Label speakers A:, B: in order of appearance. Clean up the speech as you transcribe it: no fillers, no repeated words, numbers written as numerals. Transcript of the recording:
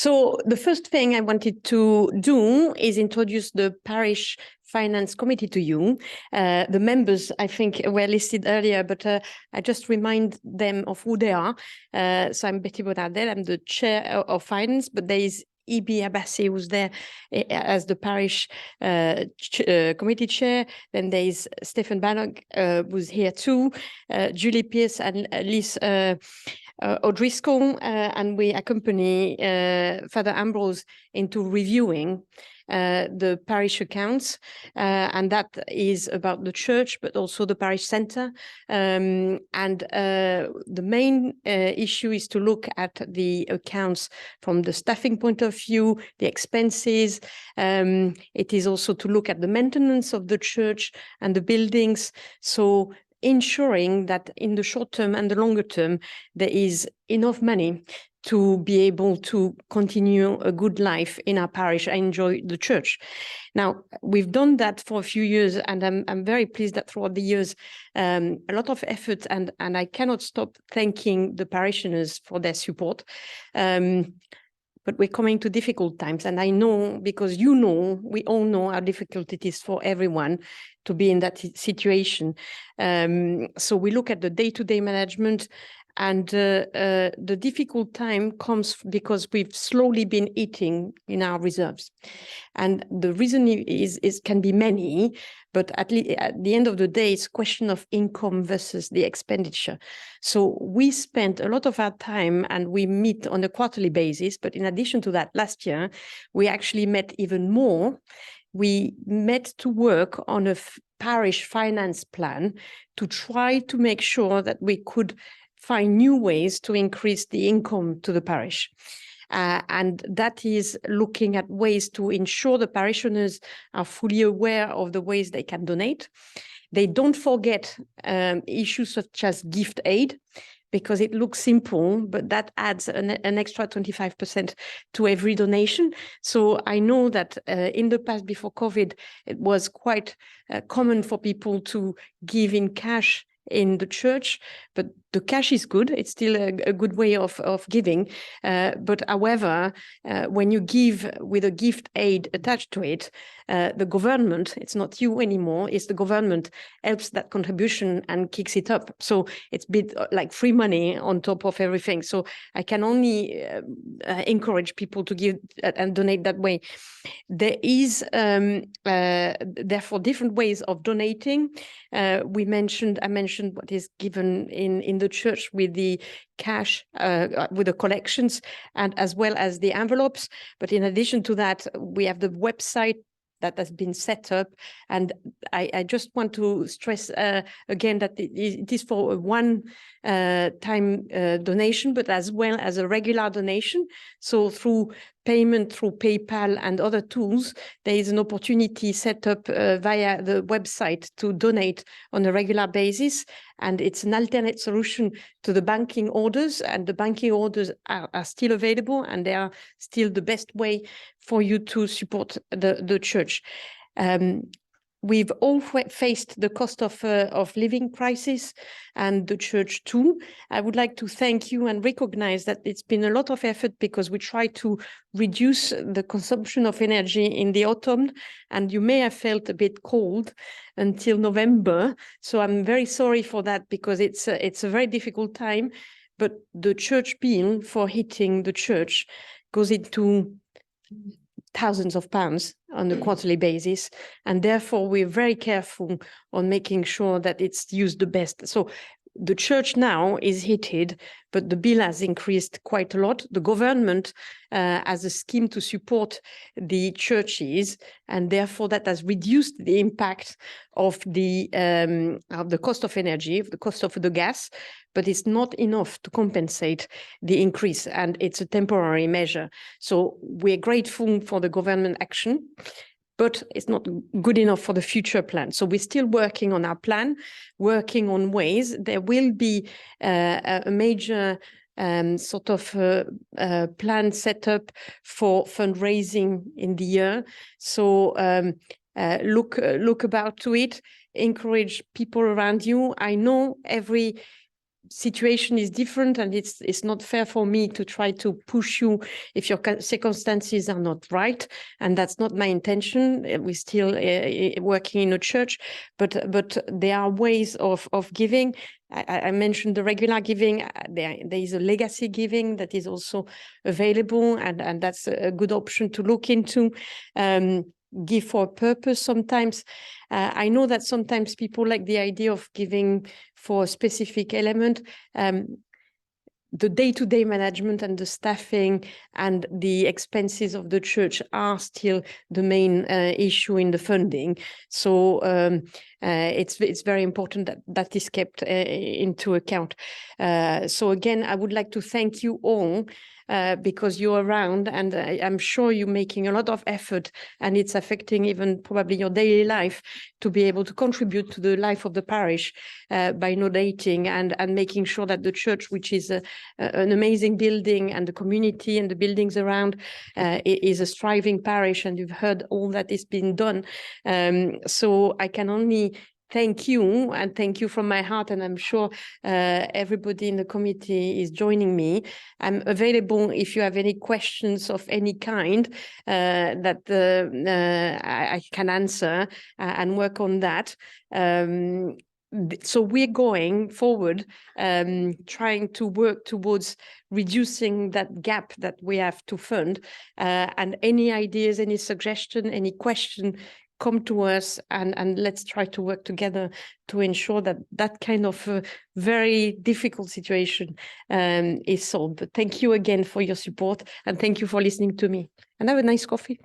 A: So the first thing I wanted to do is introduce the Parish Finance Committee to you. The members, I think, were listed earlier, but I just remind them of who they are. So I'm Betty Azzarelli, I'm the chair of finance, but there is Betty Azzarelli, who's there as the parish committee chair. Then there is Stephen Bannock, who's here too, Julie Pierce and Liz O'Driscoll, and we accompany Father Ambrose into reviewing the parish accounts, and that is about the church, but also the parish centre. And the main issue is to look at the accounts from the staffing point of view, the expenses. It is also to look at the maintenance of the church and the buildings. So ensuring that in the short term and the longer term, there is enough money to be able to continue a good life in our parish and enjoy the church. Now, we've done that for a few years, and I'm very pleased that throughout the years, a lot of effort, and I cannot stop thanking the parishioners for their support. But we're coming to difficult times, and I know, because we all know how difficult it is for everyone to be in that situation. So we look at the day-to-day management, and the difficult time comes because we've slowly been eating in our reserves. And the reason can be many, but at the end of the day, it's a question of income versus the expenditure. So we spent a lot of our time, and we meet on a quarterly basis. But in addition to that, last year, we actually met even more. We met to work on a parish finance plan to try to make sure that we could find new ways to increase the income to the parish. And that is looking at ways to ensure the parishioners are fully aware of the ways they can donate. They don't forget issues such as gift aid, because it looks simple, but that adds an extra 25% to every donation. So I know that in the past, before COVID, it was quite common for people to give in cash in the church, but the cash is good. It's still a good way of giving. But however, when you give with a gift aid attached to it, the government, it's not you anymore, it's the government, helps that contribution and kicks it up. So it's a bit like free money on top of everything. So I can only encourage people to give and donate that way. There is therefore different ways of donating. I mentioned what is given in the church with the cash, with the collections, and as well as the envelopes. But in addition to that, we have the website that has been set up. And I just want to stress again that it is for a one-time donation, but as well as a regular donation. So through payment through PayPal and other tools, there is an opportunity set up via the website to donate on a regular basis. And it's an alternate solution to the banking orders, and the banking orders are still available, and they are still the best way for you to support the church. We've all faced the cost of living crisis, and the church too. I would like to thank you and recognize that it's been a lot of effort, because we try to reduce the consumption of energy in the autumn, and you may have felt a bit cold until November. So I'm very sorry for that, because it's a very difficult time. But the church bill for heating the church goes into thousands of pounds on a quarterly basis, and therefore we're very careful on making sure that it's used the best. So the church now is heated, but the bill has increased quite a lot. The government has a scheme to support the churches, and therefore that has reduced the impact of the cost of energy, of the cost of the gas, but it's not enough to compensate the increase, and it's a temporary measure. So we're grateful for the government action, but it's not good enough for the future plan. So we're still working on our plan, working on ways. There will be a major sort of plan set up for fundraising in the year. So look about to it, encourage people around you. I know every situation is different, and it's not fair for me to try to push you if your circumstances are not right, and that's not my intention. We're still working in a church, but there are ways of giving. I mentioned the regular giving. There is a legacy giving that is also available, and that's a good option to look into. Give for a purpose sometimes. I know that sometimes people like the idea of giving for a specific element. The day-to-day management and the staffing and the expenses of the church are still the main issue in the funding. So it's very important that is kept into account. So again, I would like to thank you all because you're around, and I'm sure you're making a lot of effort, and it's affecting even probably your daily life to be able to contribute to the life of the parish by donating and making sure that the church, which is an amazing building, and the community and the buildings around is a thriving parish, and you've heard all that is being done. So I can only thank you, and thank you from my heart, and I'm sure everybody in the committee is joining me. I'm available if you have any questions of any kind that I can answer and work on that. So we're going forward, trying to work towards reducing that gap that we have to fund. And any ideas, any suggestion, any question, come to us, and let's try to work together to ensure that that kind of very difficult situation is solved. But thank you again for your support, and thank you for listening to me. And have a nice coffee.